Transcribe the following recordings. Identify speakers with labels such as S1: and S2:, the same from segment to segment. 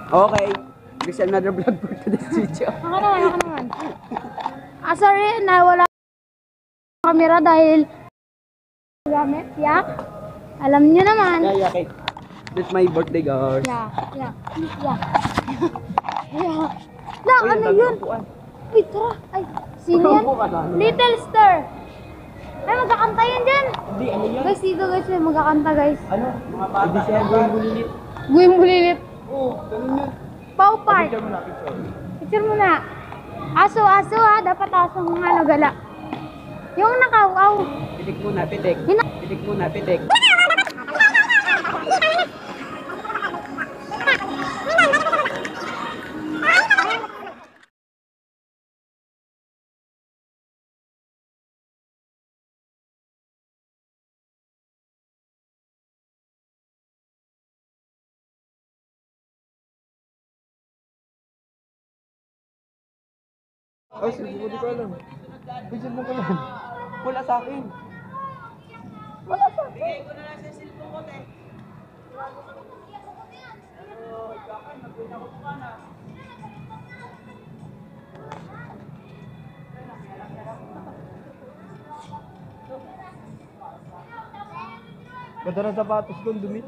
S1: Okay. There's another vlog for today's video.
S2: Ako naman. Sorry, nawala camera dahil gamit, yeah. Alam niyo naman.
S1: Yeah, okay. That's my birthday, guys.
S2: Yeah. Lang, ano yun? Uy, tara. Ay, sino yan? Little Star. Ay, magkakanta yan dyan.
S1: Hindi, ano yan?
S2: Guys, dito guys, may magkakanta guys.
S1: Ano? Mga bata. Hindi siya going bulilit.
S2: Guwing bulilit.
S1: Oo, ganun yun.
S2: Pau Park.
S1: Picture mo na, picture.
S2: Picture mo na. Aso ha. Dapat aso ng ano gala. Yung nakaw-aw.
S1: Pitik muna, pitik. Pitik muna, pitik. Ay, siguro di ko alam. Picture mo ko lang. Wala sa akin. Wala sa akin. Bigay ko na lang sa cellphone ko, te. Ganda ng sapatos ko, dumi.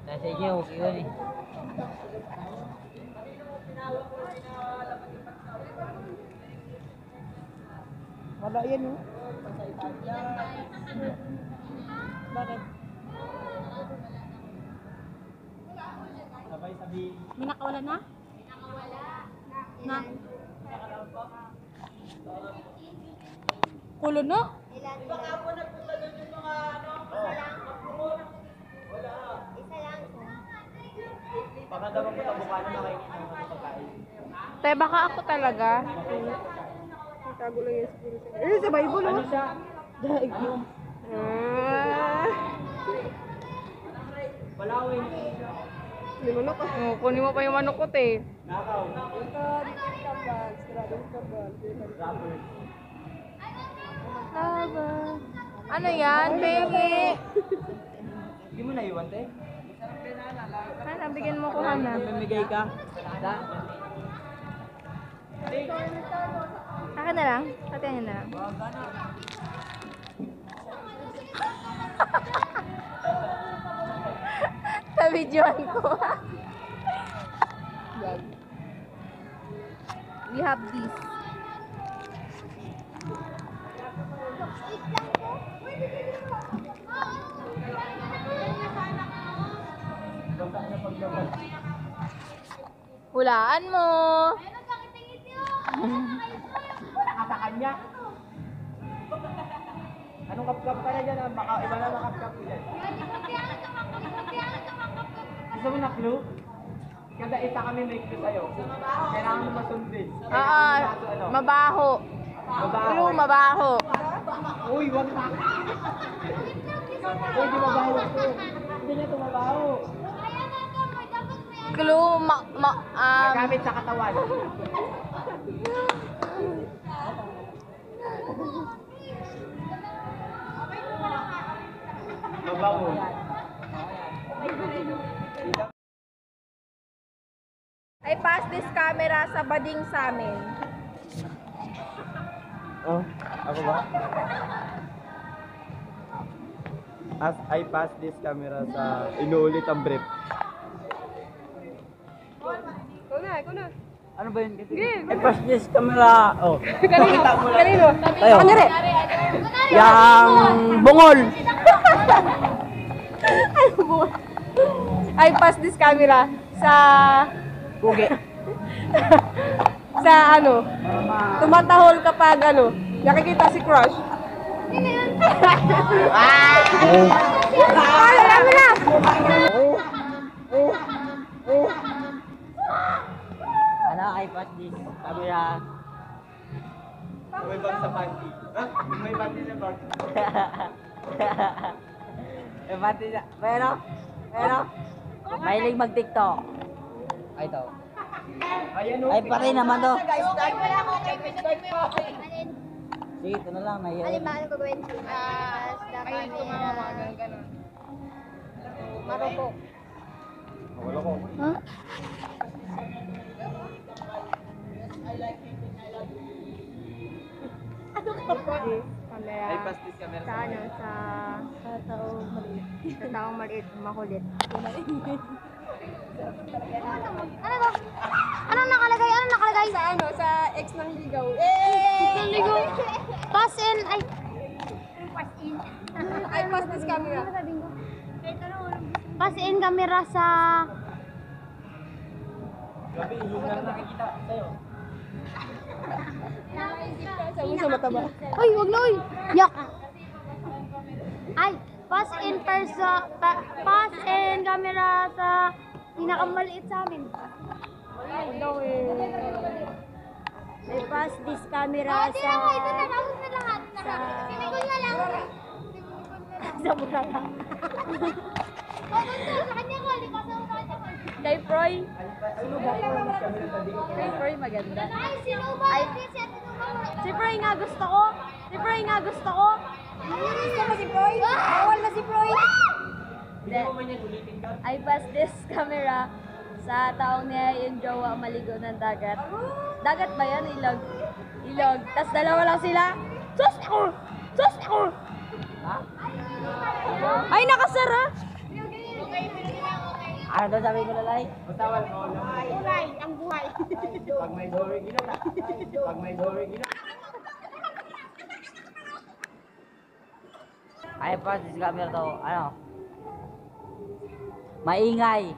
S3: Nasa inyo, okay yun eh.
S1: Wala yan, oh.
S3: Bakit?
S1: Sabay sabihin.
S2: May nakawala na? Na? Kulo no?
S1: Baka daw ang mukha na nakikita ng mga pagkain.
S2: Te, baka ako talaga.
S4: Tago lang yan siguro siya. Sa Bible,
S1: Ano siya?
S4: Daig mo.
S1: Palawin.
S4: Hindi mo na ka.
S2: Oh, kunin mo pa yung manok ko, te.
S1: Nakaw. Rapper.
S2: Ano yan, baby?
S1: Hindi mo naiwan, te?
S2: Hana, bigyan mo ko, Hana.
S1: Mamimigay ka?
S2: Akin na lang. Pati niya na lang. Sa-videoan ko. We have this. Hulaan mo.
S1: Sa kanya. Anong kap-kap ka na dyan? Baka iba na makap-kap ko dyan. Gusto mo na clue? Kada isa kami may clue sa'yo. Kailangan mo masundin.
S2: Mabaho.
S1: Mabaho.
S2: Clue, mabaho.
S1: Uy, wag na. Uy, di mabaho ito. Hindi niya ito mabaho.
S2: Clue,
S1: Nagamit sa katawan. Mabaho.
S4: I pass this camera sa bading sa amin.
S1: Oh, ako ba? As I pass this camera sa inuulit ang brief.
S4: Ikaw na.
S1: Ano ba yun kasi? I pass this camera. Oh.
S4: Kanino?
S1: Tayo.
S4: Kanyari.
S1: Yang bungol.
S4: I pass this camera sa...
S1: Pugi.
S4: sa ano? Tumatahol kapag ano? Nakikita si crush. Ay, alam mo na!
S3: Ano, I pass this camera.
S1: May bag sa panty. May panty sa bag.
S3: May pati na, may ano? Pero, mahilig mag-TikTok. Ay, ito. Ay, pati naman to. Sige, ito na lang. Nahiya.
S2: Alin ba? Ano gagawin? Sa camera.
S4: Maroko.
S2: Huh?
S4: Camera.
S1: Ay, pass this camera.
S4: Sa ano? Sa taong maliit. Sa taong maliit, makulit.
S2: Ano to? Anong nakalagay? Anong nakalagay?
S4: Sa ano? Sa ex ng ligaw. Eh!
S2: Naligo. Pass in. Ay.
S4: I pass this camera.
S2: Pass in camera sa...
S1: Gabi, yung lang nakikita sa'yo.
S4: Sa mo sa mata ba?
S2: Uy, wag na uy. Yak. Ay, pass in pass in camera sa pinakamaliit sa amin.
S4: Ano I pass this camera
S2: Ito na, tapos na lahat. Sinigol na lang.
S4: sa mukha lang.
S2: Sa kanya ko, lipasan mo sa kanya ko.
S4: Kay Froy. Kay Froy maganda.
S2: Ay, sino ba? Ay,
S4: Si Froy nga gusto ko. Si Froy nga gusto ko. Gusto mo si Froy? Bawal na si Froy. I pass this camera sa taong niya yung jowa maligo ng dagat. Dagat ba yan? Ilog. Ilog. Tapos dalawa lang sila. Sus ako! Sus ako! Ay, nakasara!
S3: Ano daw sabi ko lalay?
S1: Basta wala ko lang.
S4: Buhay, ang buhay.
S1: Pag may dory, gina. Pag may dory, gina.
S3: Ay, pass this camera to. Ano? Maingay.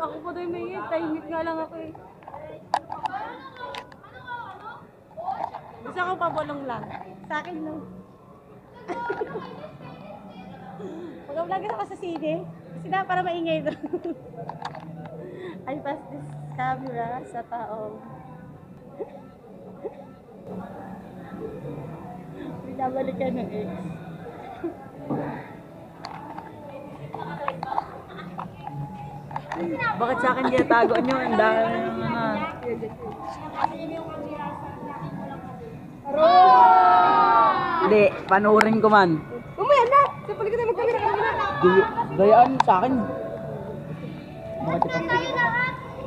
S4: Ako pa doon may tahimik nga lang ako eh. Gusto ko pabalong lang. Sa akin lang. Mag-vlog ako sa CD. Kasi na para maingay doon. I pass this camera sa taong. Binabalikan ng ex.
S3: Bakit sa akin ginatago nyo? Ang dami naman. Hindi, panurin ko man.
S4: Umaya na! Sa paligid na magkamera ka na.
S3: Dayaan sa akin. Bakit ito?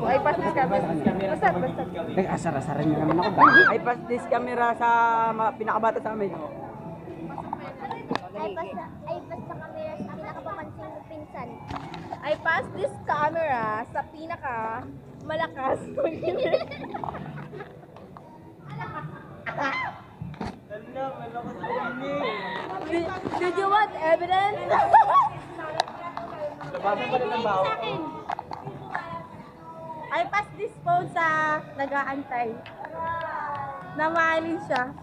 S4: I pass this camera. Basta, basta.
S3: Nag-asar-asara niyo naman ako. Ay, pass this camera sa pinakabata sa amin.
S2: Ay, basta sa camera sa pinakapapansin mo pinsan.
S4: I pass this camera sa pinaka malakas. Did you want evidence?
S1: Labasan pa rin ang baho.
S4: I pass this phone sa nag-aantay. Na mahalin siya.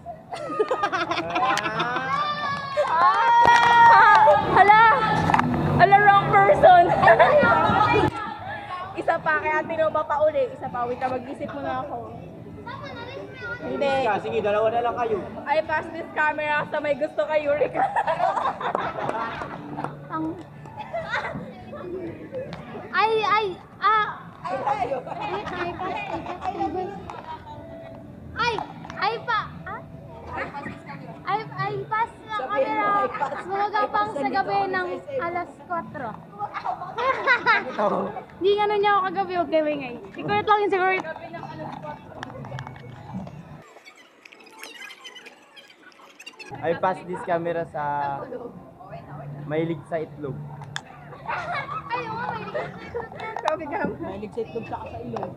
S4: Hala! Hala, wrong person! Isa pa, kaya tinuba pa uli. Isa pa, wait na, mag-isip mo na ako. Hindi.
S1: Sige, dalawa na lang kayo.
S4: I pass this camera sa may gusto kay Eureka.
S2: Ay, pass na camera. Gumagapang sa gabi ng alas 4. Hindi nga niya ako kagabi, huwag gabi ngay. Secret lang yung secret.
S1: I pass this camera sa mahilig sa itlog.
S4: Copy cam.
S1: Mahilig sa itlog sa ilong.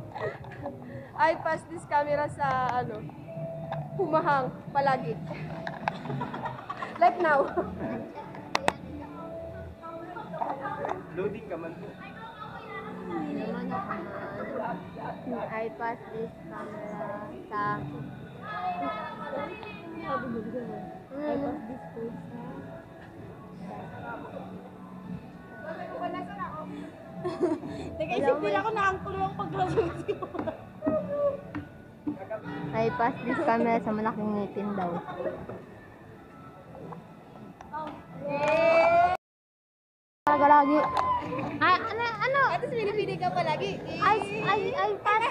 S4: I pass this camera sa ano, humahang palagi. Like now.
S1: Loading ka man.
S2: I pass this camera sa...
S4: Nag-isip nila ako na ang kulong paglagot ko.
S2: I pass this camera sa malaking ngipin daw. ka lagi. Ay, ano?
S4: Tapos pinipili ka palagi.
S2: Ay, pass.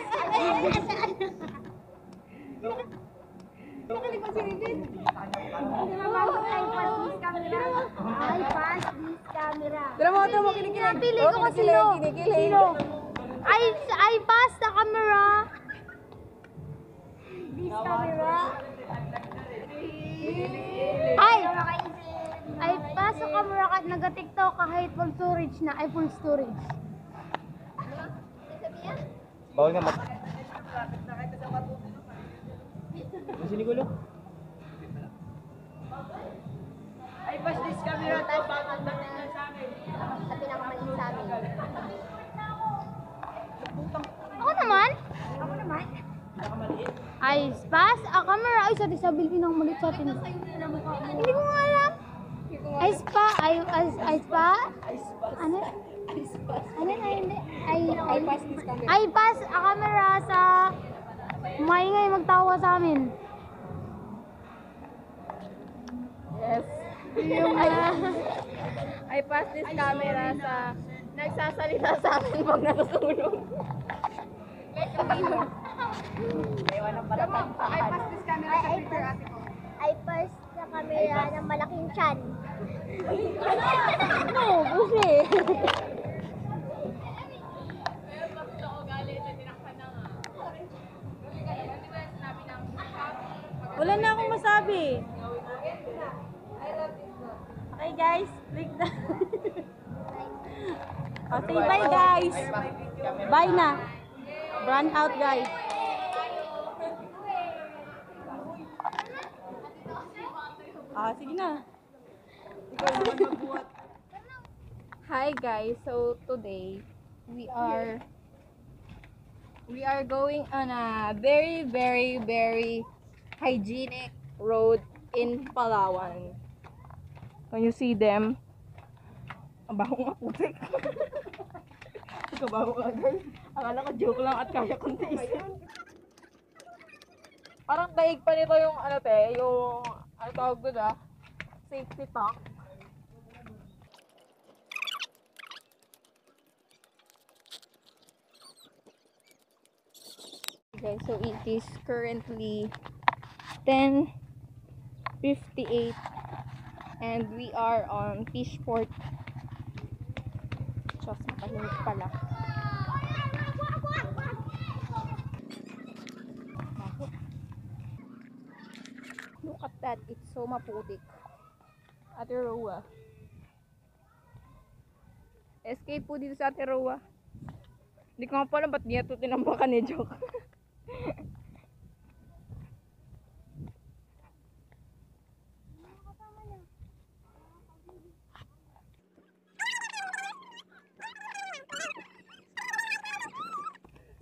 S4: Nakalipas si Rindin.
S2: Ay, pass this camera.
S4: Tara mo, kinikilig.
S2: Pili ko kung sino. Sino? Ay, pass the camera. This camera. Ay, pass the camera kahit nag-tiktok kahit full storage na. Ay, full storage.
S1: Bawal nga mag... Yung sinigulo?
S3: Ay, pas this camera to, bakit dapat lang sa amin?
S2: Sa pinakamaliit sa amin. Ako naman? Ay, pass a camera. Ay, sa disabil pinakamaliit sa atin. Hindi ko nga alam. Ay, spa. Ay, spa. Ano? Ano na hindi? Ay, pass a camera sa maingay magtawa sa amin.
S4: Yes. I pass this camera sa nagsasalita sa amin pag natutulog.
S2: Ay, pass sa camera ng malaking chan.
S4: No, busi. Wala na akong masabi. Okay guys, click na. Okay, bye guys. Bye na. Run out guys. Sige na. Hi guys, so today we are going on a very hygienic road in Palawan. Can you see them? Ang baho nga putik. Kabaho nga guys. Akala ko joke lang at kaya kong tiisin. Parang daig pa nito yung yung ano tawag doon safety talk. Okay, so it is currently 10:58 and we are on Fishport. Diyos, matahimik pala. Look at that, it's so maputik. Ate Roa. Escape po dito sa Ate Roa. Hindi ko nga pala ba't niya ito tinambakan ni Joke.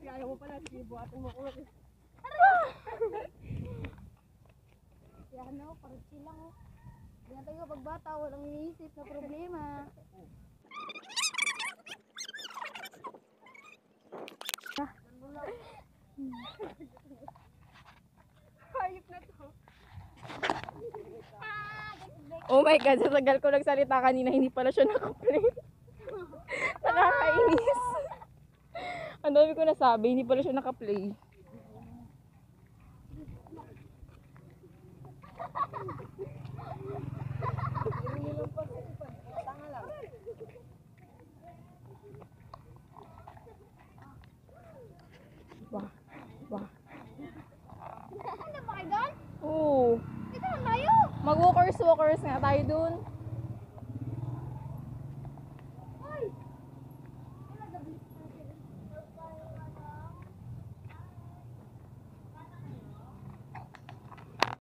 S4: Kaya mo pala, sige buhatin mo ko.
S2: Yan o, parang silang o. Yan tayo pagbata, walang iniisip na problema.
S4: Hayop na to. Oh my God, sa tagal ko nagsalita kanina, hindi pala siya nakaplay. Nakakainis. Ang dami ko nasabi, hindi pala siya nakaplay. Wah.
S2: Ano ba kayo doon?
S4: Oo.
S2: Dito lang tayo.
S4: Mag-walkers nga tayo dun.